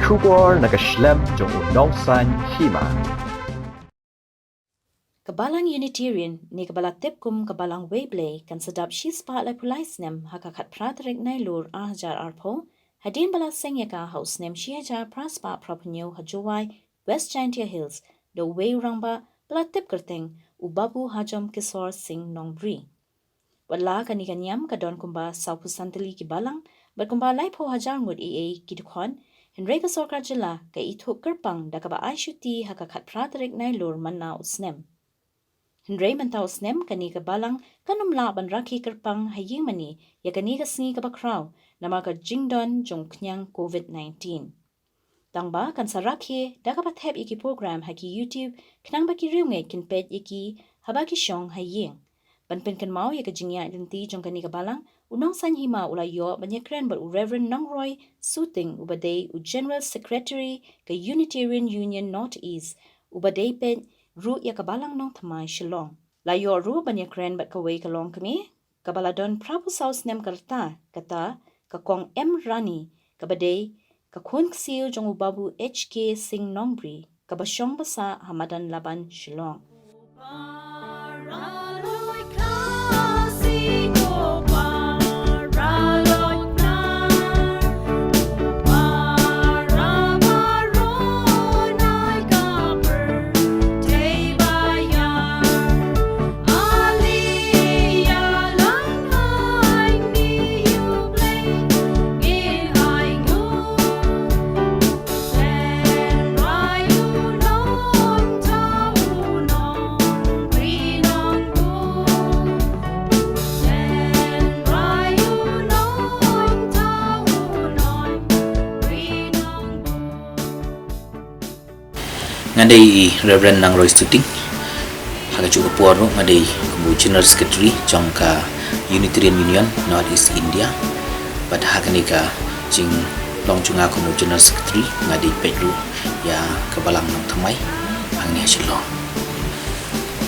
Shubor nakaslem jong unongsan hima. Kabalang Unitarian ni kabalang tipkum kabalang Weiblay kan sedap shispa lai pulaisnem hakakat pratrik nailur ahjar arpo hadin bala sengyaka hausnem shiaja praspa propenyo hajuwai West Giantia Hills do way rangba bala tip kerteng ubabu hajam kisor sing nongbri. Wala kanikanyam kadon kumba saupu santili kibalang berkumba lai po hajar ngud EA kidukon Henry Kasorkar jela ka itu kerpang da kaba aishuti hakakat pratrik nailur manna usnem. Henry mentau snem kani kabalang kanumla ban raki kerpang haying mani ya kani kasngi kabakraw nama ka jingdon jong knyang COVID-19. Tangba kan saraki da kapathep iki program haki YouTube knang baki riungay kinpet iki habaki syong haying. Banpen kan mau ya ka jingya identi jong kani kabalang unong sanhima ulayo banyakren ber Reverend Nongroy Suting ubaday u General Secretary ka Unitarian Union Northeast ubaday pen ru ya kabalang nong thamay Shillong. Layo ru banyakren bat kaway kalong kami, kabaladon prapu saus nem karta, kata, kakong M. Rani, kabaday, kakun ksil jong ubabu HK Sing Nongbri, kabasyong basa Hamadan Laban Shillong. Ngadai Reverend Nongroy Suting haga juga puaro ngadai kubu General Secretary jongka Unitarian Union Northeast India pada haga nika jing long junga kubu General Secretary ngadai pedru ya kabalang nong thamai angni hasilong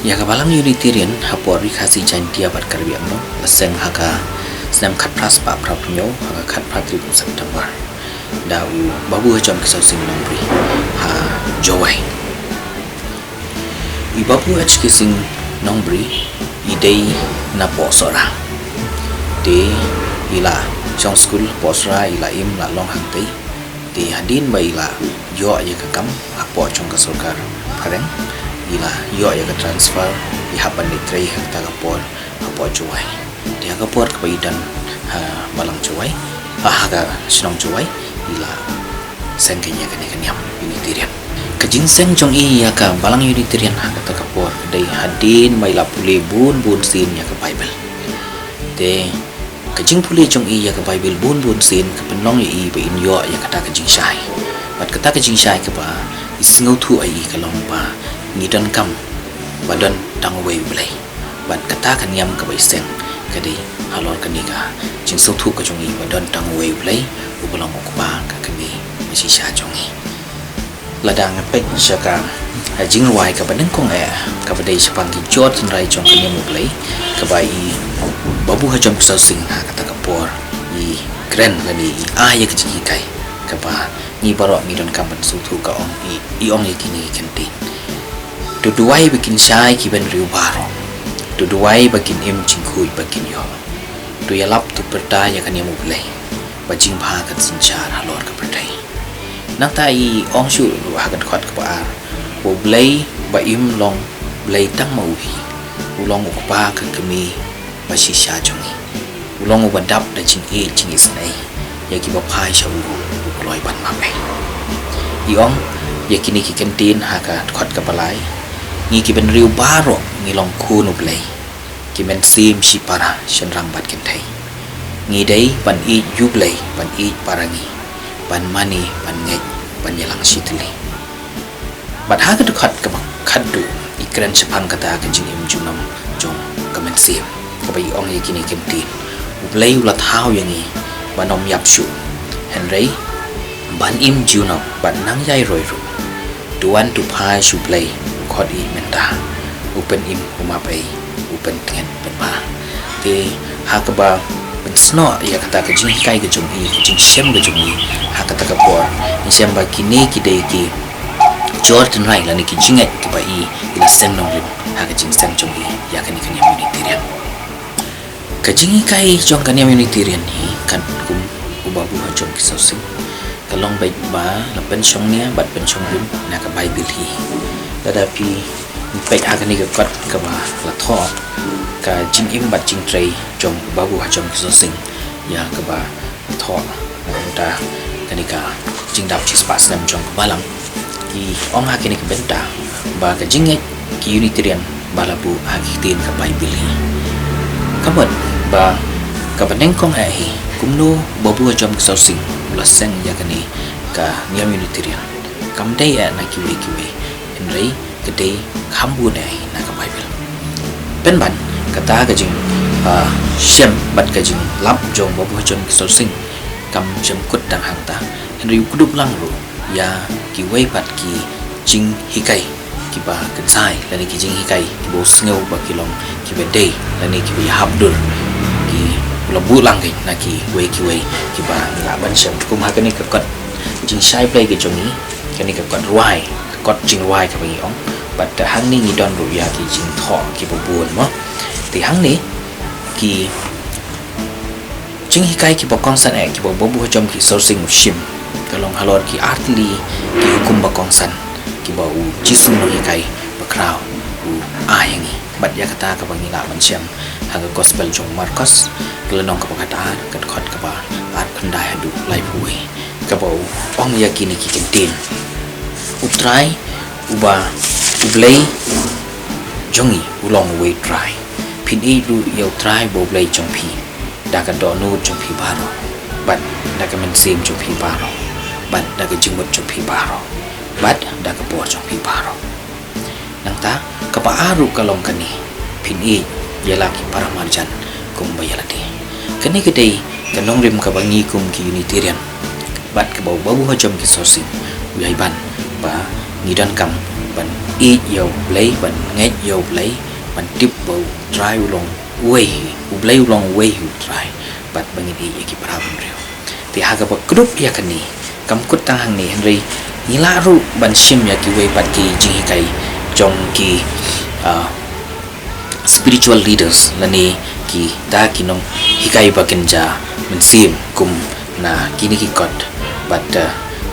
ya kabalang Unitarian hapuari khasi jantia bat karbi amno laseng haga senam khat pras pa prapnyo haga khat pratri September dau babu hajam kisau sing nongri ha jowai ibapu HK Sing Nongbri idei na posora de ila chong school posra ila im la long hangtei de hadin ba ila yo ya kakam apo chong ka sarkar phareng ila yo ya ka transfer i hapan ni trei hangta ka por apo chuai de ka por ka idan balang chuai haga sinong chuai ila sengkenya kanyam Unitarian kajingseng jong iya ka balang Unitarian kata kapor dai hadin maila pule bun sin ya ka Bible de kajing pule jong iya ka Bible bun sin ka penong i ba in yo ya kata kajing syai bat kata kajing syai ka ba isngau thu ai ka long ba ngidan kam badan tangwei blai bat kata kan yam ka ba iseng ka dei halor kanika jing sau thu ka jong i badan tangwei blai ubalong ko ba ka kami masi sya jong i ladang pek syaka jing wai ka badeng kong ka badai sepang ki jot rai jong kanya muglai ka bai babu hajam kusau sing ha kata kapor i kren lani ya ka jing kai ka ba ni baro mi don kamban su thu ka ong i ong kini kenti tu duai bikin syai ki ben riu baro tu duai bakin im jingkhui bakin yo tu yalap tu perda ya kanya muglai bajing bha ka sinchar halor ka perdai nang tai ong shu hagan khot ka ba bo blai ba im long blai tang mauhi ulong ukpa ka kami ba shi sha jongi ulong ba dap da ching isnai ya ki ba phai sha u loi ban ma bai iong ya kini ki kentin ha ka khot ka balai ni ki ben riu baro ni long khu nu blai ki men sim shi para shan rang bat ken thai ni dai ban i yu blai ban i parangi ban mani ban ngej ban yalang sitli bat ha ka khat ka khaddu ikran chapang kata ka jing im junam jong kamen sim ka bai ong ye kini kemti ublai ula thau yangi banom yap shu henry ban im junam ban nang yai roi ru tuan tu phai shu play khot i menta open im uma bai open ten ban ba te ha ka ba sno ya kata ka jing kai ka jong i jing shem ka jong i ha kata ka por siam ba kini kidai ki Jordan rai la ni ki jingat ki ba ila sem nong rim ha ka jing sem chong ya kan ni kan Unitarian ka jingi kai chong kan Unitarian ni kan kum ubabu ha chong ki sosing kalong baik ba la pen chong nia bat pen chong rim na ka Bible hi tetapi baik ha kan ni ka kot ka ba la tho ka jing im bat jing trai chong ubabu ha chong ki sosing ya ka ba tho ta kan ni ka jing dap chi spas nam chong balang ki ong ha kini kebenta ba ka jinget ki Unitarian balabu agitin ka Bible hi kabat ba ka paneng kong ai kumno babu jom ka sosing laseng ya kani ka niam Unitarian kam dai na kiwi enrei ka dai khambu dai na ka Bible pen ban kata ka jing shem bat ka jing lap jom babu jom ka sosing kam jam kut dang hang ta enrei kudup lang ru ya ki wei pat ki jing hikai ki ba kensai lani ki jing hikai ki bo sngeu ba ki long ki be dei lani ki bi habdur ki lo bu lang ki na ki wei ki ba la ban sem kum ha ka ni ka kot jing sai play ki jongi ka ni ka kot ruai kot jing ruai ka bi ong but hang ni ni don ru ya ki jing tho ki bo buon mo ti hang ni ki jing hikai ki bo konsan e ki bo bu jom ki so sing shim kalong halor ki artli ki hukum bakongsan ki bau jisum no kai bakrau ayangi bat ya kata ka bangila manciam haga gospel jong Marcos kelenong ka kata kat khot ka ba ar khandai hadu lai pui ka bau ong yakini ki kentin utrai uba ublei jongi ulong we try pin e du yo try bo blei jong pi da ka do nu jong pi baro bat da ka men sim jong pi baro bat daga jingmut jong pi baro bat daga por jong pi baro nang ta ka pa aru kalong kani pin e yala ki paramarjan kum bayalati kani kedai kanong rim ka bangi kum ki Unitarian bat ka bau ha jom ki sosi uyai ban ba ngidan kam ban e yo play ban ngai yo play ban tip bau try ulong way ublai ulong way hu try bat bangin e ki paramun reo ti haga ba group ya kani kam kut tang hang ni henry nila ru ban shim ya ki wei pat ki jing kai jong ki spiritual leaders lani ki da ki nong hikai ba kenja men sim kum na kini ki kot but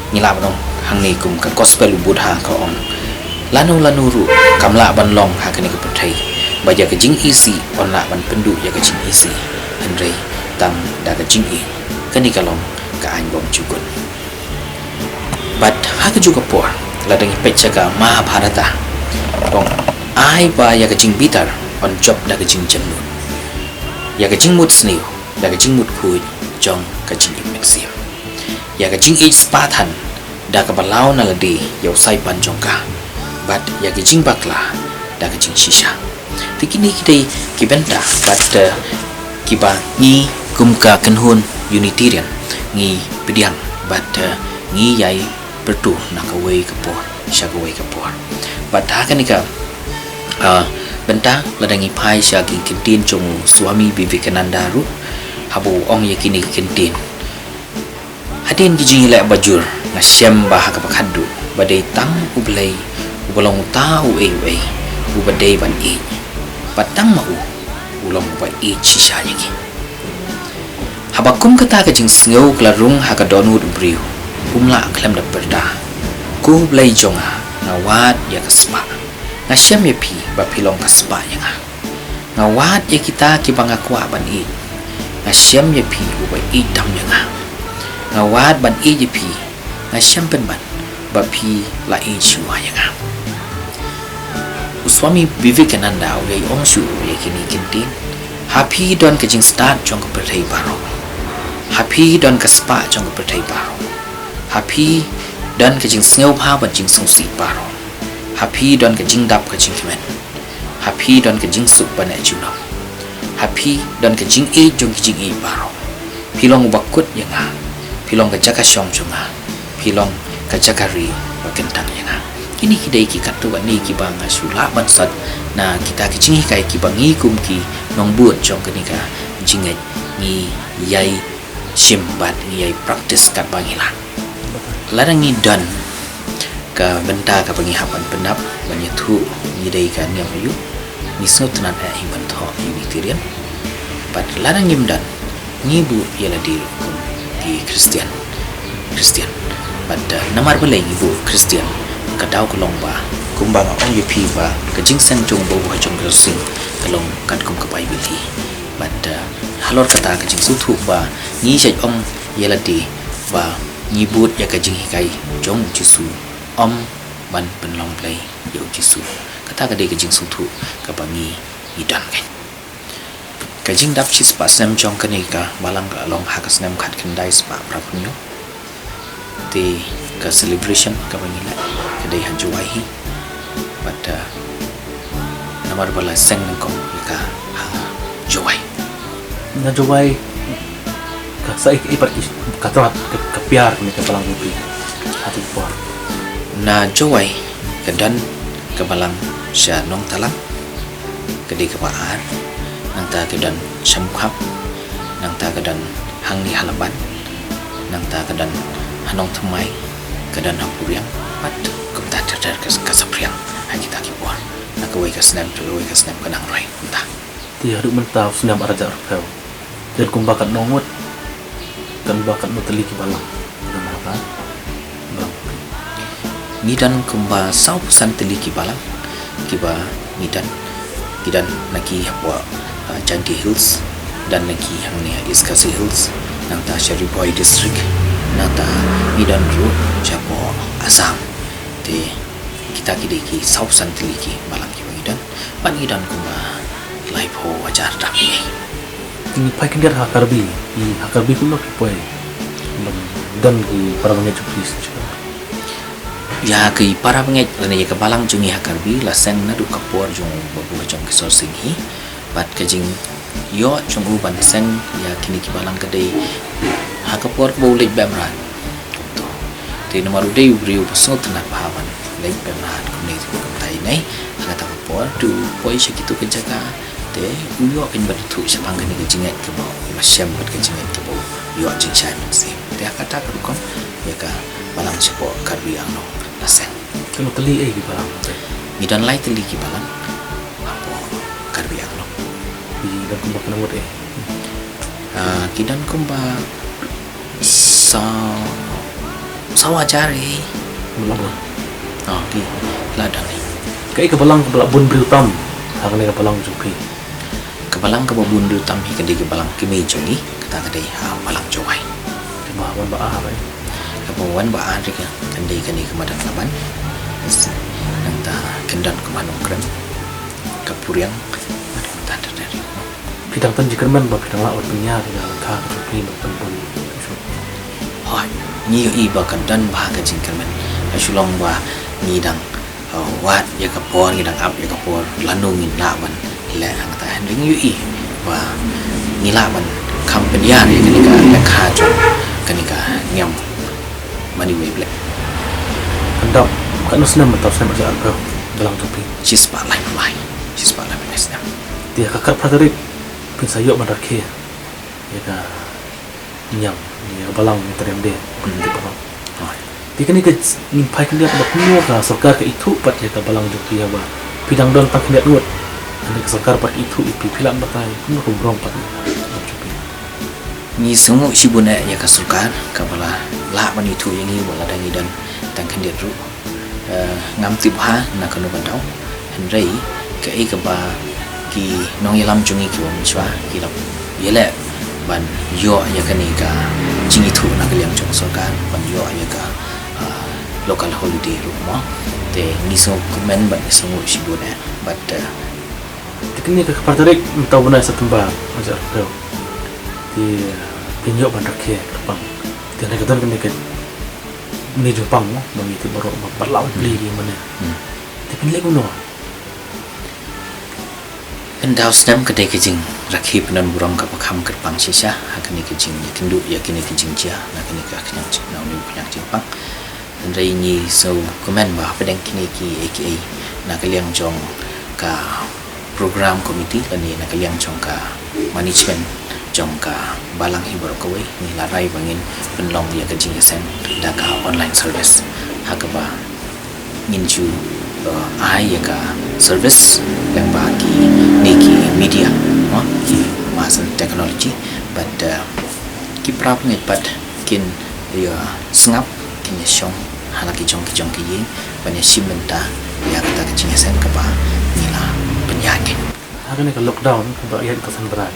nila nong hang ni kum ka gospel buddha ka ong lanu ru kamla ban long ha kani ka puthai ba ya ka jing isi on la ban pendu ya ka jing isi henry tam da ka jing i kani ka long ka an bom chugun but haka juga por ladang ipet jaga Mahabharata dong ai ba ya kajing bitar on job da kajing jamnut ya kajing mut sniu da kajing mut kui jong kajing imexim ya kajing age spathan da ka balau na ladi yau sai pan jongka but ya kajing bakla da kajing shisha tikini kidai kibenta but kiba ni kumka kenhun Unitarian ngi pidiang but ngi yai bertu nakawai kapor syagawai kapor batha kanika benta ladangi pai syagi kintin jong suami Vivekananda ru habu ong yakini kintin hadin gijing la bajur ngasyam bah ka pakhadu badai tang ublai ubalong tau ubadai ban e patang mau ulong ba e chisha yaki habakum kata ka jing sngeu klarung ha ka donu briu umla klem da perda ku blai jonga ngawat ya kaspa ngasyam ya pi ba pilong kaspa ya ngawat ya kita ki banga kwa ban i ngasyam ya pi ubai idam ya ngawat ban i ya pi ngasyam pen ban ba pi la i chua ya Swami Vivekananda ulai ongshu ya kini kintin happy don kajing start jong ka perthai baro happy don kaspa jong ka perthai baro happy dan kajing sngeu pha ban jing sungsi baro happy dan kajing dap kajing kimen happy dan kajing sup ban ajuno happy dan kajing e jong kajing e baro pilong bakut yanga pilong kajaka syong jonga pilong kajakari bakentang yanga ini kidai ki katu ni ki bang sula bansat na kita kajing kai ki bangi kum ki nong buat jong kenika jingai ni yai simbat ni yai practice kat bangilan larangi dan ka benta ka pengihapan penap banyetu ngidai kan yang ayu nisno tenan himan tho Unitarian but larangi dan ngibu ialah di Kristian but namar balai ibu Kristian kadau kolong ba kumbang ong yupi ba kajing san jong bo ha jong grosing kalong kan kum kapai biti but halor kata kajing sutu ba ni sai ong ialah di ba nyibut ya kajing hikai jong jisu om ban penlong play yo jisu kata kadai kajing sutu kabangi idan kan kajing dap chis pa sem jong kanika balang ka long hakas nem khat kendai spa prapunyo ti ka celebration kabangi la kadai hanjuai hi but namar bala seng nangkom ka jowai na jowai ka sa ipat katrat ka piar ni ka balang upi hati por na jowai kadan kabalang sya nong talang kadai ka baar nang ta kadan syamkhap nang ta kadan hangni halaban nang ta kadan hanong thamai kadan hapuriang pat kumta tadar ka sapriang hai kita ki por na ka wai ka snap kanang roi kumta ti haruk mentau senam araja arpel dan kumbakat nongot dan bakat nuteli ki balang dan apa balang ngidan kumba sau pesan teliki balang kiba ngidan naki hapwa Chanti Hills dan naki hangni Iskasi Hills nang ta Sheripoi district nang ta ngidan ru chapo Assam te kita kideki sau pesan teliki balang kiba ngidan pan ngidan kumba live ho wajar tapi ini pai kendir hakarbi pun nak poi dan ki parangnya cupis ya ki para penget lani ka balang jungi hakarbi la sang na du kapor jung babu jong kisor singhi bat kajing yo jung uban sang ya kini ki balang kadai hakapor boleh bemran to te nomor dei briu pasot na pahawan lek bemran kumne ku tai nai kata kapor tu poi sekitu kejaga te uyo kan batu sepang kini kajingat ke bau masyam bat kajingat ke bau yo jing syai mensi te kata ka kon ya ka balang sepo karbi ano laseng kalau teli ki balang ngidan lai teli ki balang apo karbi ano di dan kumbak nangot kidan kumba sawajari melabon di ladang ni kai ke balang bun briutam hang ni ke balang jupi kebalang kebabun du tamhi kedi kebalang kimi jongi kata kadai balang jowai kemawan ba apa kebawan ba ari ka kandai kani kemadan laban nang ta kendan kemanung kren kapuriang ada tanda dari bidang tan jikerman ba bidang laut punya di dalam ka jupi ban bun hoi ni i ba kendan ba ka jingkerman asulong ba ngidang wat ya kapor ngidang ap ya kapor lanung laban le ang ta ring yu i ba ngilaban kampenya ni kenika lekha jo kenika nyam mani weble kendap kan senam betul senam aja arpel balang jupi chispa lai mesna dia kakak praterik pin sayo mandarke ya ka nyam dia balang terem de di bawah dia kan ke nimpai kan dia bak nuo ka sarkar ke itu pat ya ka balang jupi ya ba pidang don tak dia nuot ande ka sarkar pat itu ipi pilan batai nu rumrong pat jupi ni sungu sibuna ya kasulkan kabala la mani tu yang ni wala dangi dan tangkan dia ru ngam tibha na kanu bandau henrei ke ai ka ba ki nong yalam jungi ki wam chwa ki la yele ban yo ya kani ka jingi tu na kaliang jong sarkar ban yo ya ka local holiday ru ma te ni so komen ban sungu sibuna but tikni ka praterik mentau bana satemba aja arpel di pinjok bandarke kapang dia nak kata kan ni Jepang mo bang itu baru berlaut beli di mana tapi lek kuno endau stem kedai kejing rakhi penan burang ka pakham kerpang sisa hakani kejing ni tindu ya kini kejing cia na kini ka kenyang na ni penyang Jepang ndai ni so komen ba pedang kini ki aka na kaliang jong ka program committee lani na kaliang jong ka management jongka balang hibur kawai ni larai bangin penlong dia kecing sen daka online service hakaba nginju ai ka service yang bagi niki media ki masan technology but ki prap ngai pat kin dia sengap kin syong halaki jong ki yin banya simenta ya kata kecing sen kaba nila penyakit Akan ke lockdown untuk ayat kesan berat.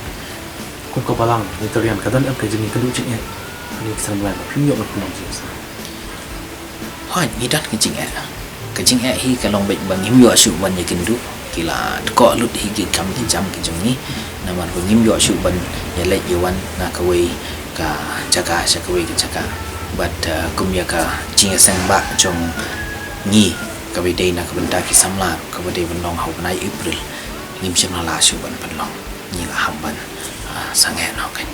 Kun ko balang ni terian kadan am ke jengi kelu ciknya. Ni kesan berat pinjok nak pulang sih. Hoi ni dat kecing hi kalong baik bangim yo asyuk ban ya kendu kila ko lut hi ki kam ki jam ki jongi namar bangim yo asyuk ban ya let yawan na kawai ka jaga kawai ki jaga but kum ya ka jinga sang ba jong ni kawai dei na ka benda ki samla kawai dei benong hau nai April ngim sim la asyuk ban penlong ni la hamban sangen no kan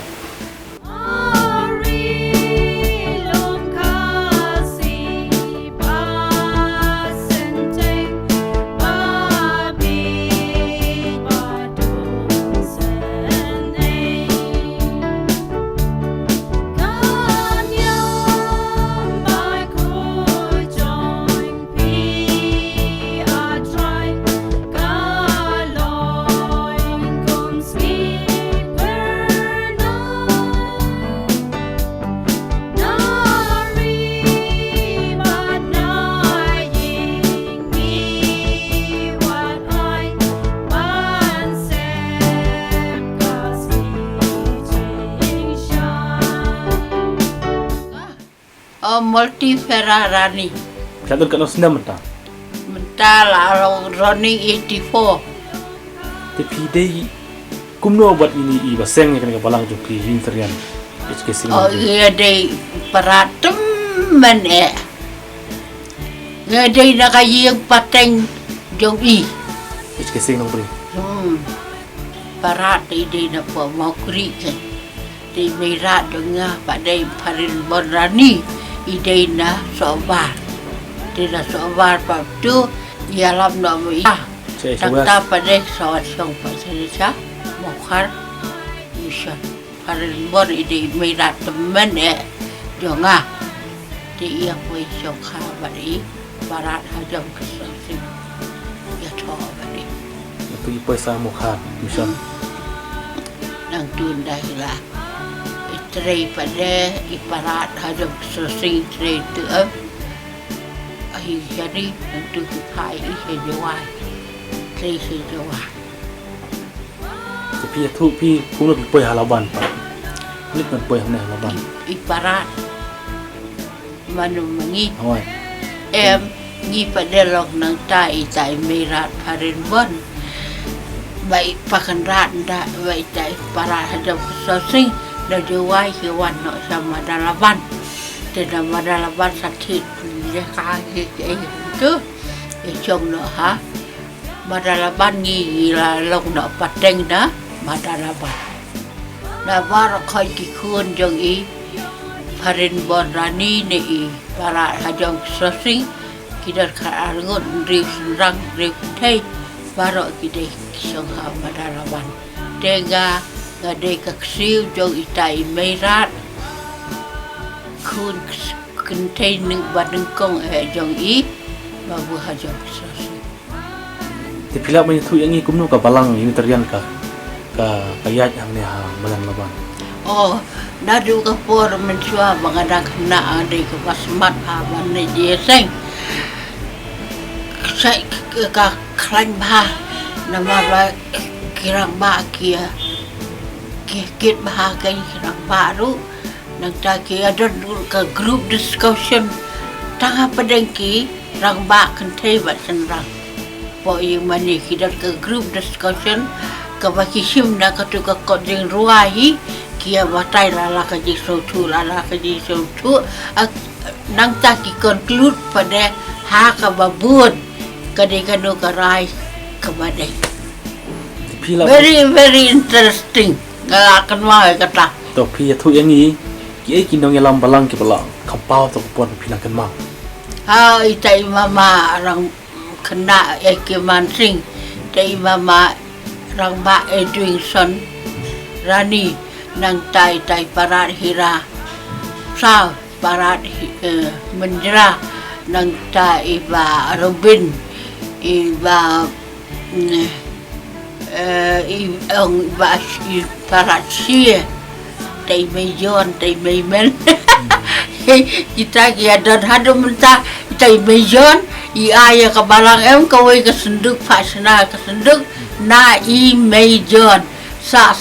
Multi Ferrari Kadang kat sendam mentah. mentala running 84 Tapi dei kumno buat ini i baseng ni kan ke balang joki hin terian. HK sing. oh iya dei paratem men ngedei nakayeng pateng jong i HK sing nong beri. parat dei na po mau kri kan dei merat dengar padai parin borani idei na sobar dei na sobar pa tu ialam no i Cek Takta pada sawat song pasal mokar mission parin bor ide merat temen jonga di ia poi song kha bari barat hajam kesasi ya tho bari Itu i pesa mukha mission. nang tun dai la itrei pada iparat hajam kesasi itrei tu ai jadi nang tu kai i jawai Trei sejawa. Tapi ya tu pi kumno pi poi halaban pa. Ni kan poi hamne halaban. Iparat manu mengi Hoi. ngi pada lok nang tai merat parin bon baik pakan rat nda baik tai para hadap sosing da jawai hewan no sama dalaban dan dalaban sakit dia kaki itu chong no ha madalaban ngi la long no pateng da madalaban na bar khoi ki khun jong i parin bon rani ne i para hajong sosing kidar kha arngot riu rang riu thai baro kidai song ha madalaban tega ngade kaksiu jong itai merat khun kentai ning badeng kong jong i babu hajong sosing Tapi lah banyak tu yang ni kumno ka balang ini terian ka kayat yang ni ha malan laban. oh nadu ka por mensua bangada kena ade ke pasmat aban ne jeseng sai ka klan ba nama ba kirang ba kia kit ba ka kirang ba ru nang ta ki ada ka group discussion tanga padengki rang ba kan thei ba sen rang po yung mani kidar ka group discussion ka bakisim na ka tu ka koding ruahi kia batai lala ka jiso tu nang ta ki conclude pada ha ka babun ka de ka no ka rai ka badai Tapi lah very interesting ga akan wa kata tapi ya tu yang ni ki kinong yang lam balang ki balang kapau tu pun pinang kan mang. ha itai mama rang kena keman sing dei mama rang ba doing son rani nang tai parat hira sao parat menjera nang tai iba Robin iba iba parat sia tai mejon tai men kita dan hadu mentah tai mejon ia ka balang em kawai ka senduk pasna ka senduk na I mejon sa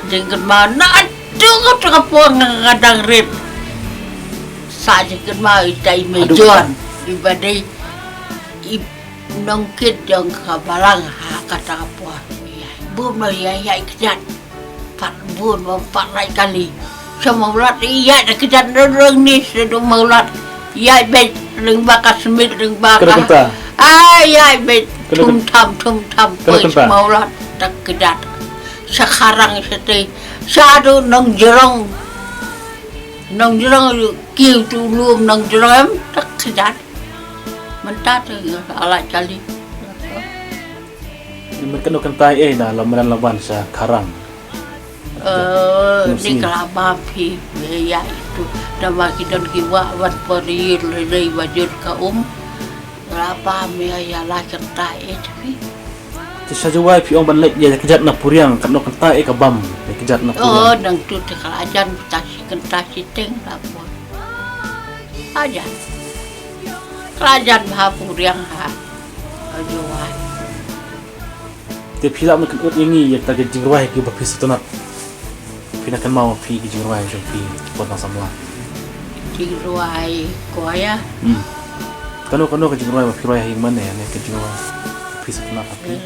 jengket ma na tu ka puang ngadang rip sa jengket ma tai mejon ibadai nongkit yang ka balang kata apa bun ma ya kejat pat bun ma pat lai kali sama ulat iya dah kejat reng ni sedang ulat iya bet reng bakar semit reng bakar iya bet tum tam sama ulat tak kejat sekarang sete sadu nong jerong kiu tu luum nong jerong tak kejat mentah tu alat kali Mereka nak kentai dah lamaran lawan sa karang. Ni kelapa pi ya itu nama kita kiwa wan pori lei wajud ka kelapa me ya la kentai tapi tu saja wai pi on banlek ya kejat na puriang kan nak kentai ka bam kejat na puriang. nang tu tekalajan tas kentai siteng apa aja kerajaan Mahapuriang ayo wai Te pila nak ut yangi ya ta ke jingwai ke bapis tu nak. Pina kan mau pi ke jingwai jom pi potong samla. Jingruai koya Kano ke jingwai pi roi hing mana ya ne ke jingwai. Pis tu nak api.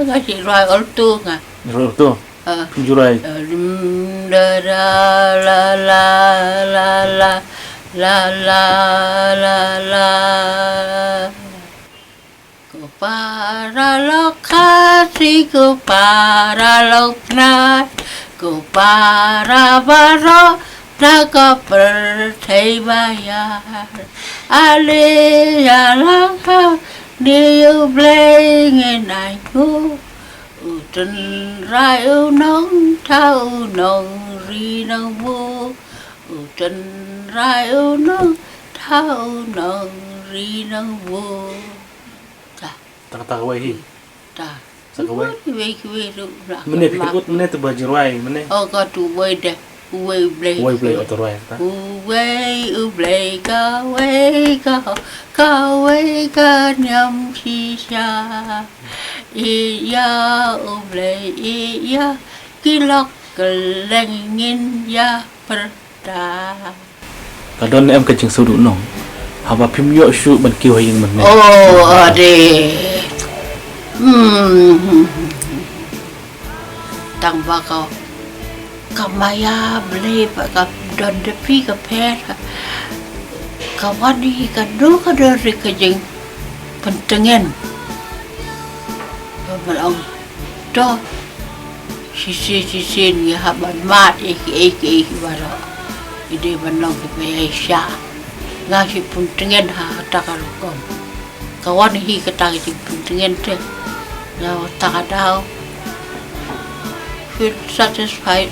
Ngasih ruai ortu ngah. Jingwai tu. Jingwai. La ku para lokasi ku para lokna ku para baro naga percaya ale ya langkah điều bling này ku trên rai nong thao nong ri nong vô trên rai nong thao nong ri nong vô Tak wai hi. ta Sakawai. kiwe tu Mene pi ut mene tu bajirwai mene. oh có tu bơi de uwe blay Wai play otorwai ta. uwe ka nyam shisha iya iya kilok kelengin ya perda Kadon em ke jing sudu nong. Haba pim yo shu ban kiu hing man. oh ade tang bakau kamaya beli pak don depi ke per kawani kadu dari kejeng pentengen balong to sisi ni haban mat iki baro ide balong ke Asia ngasi pentengen ha takarukom kawan hi ketang pentengen te Now, feel satisfied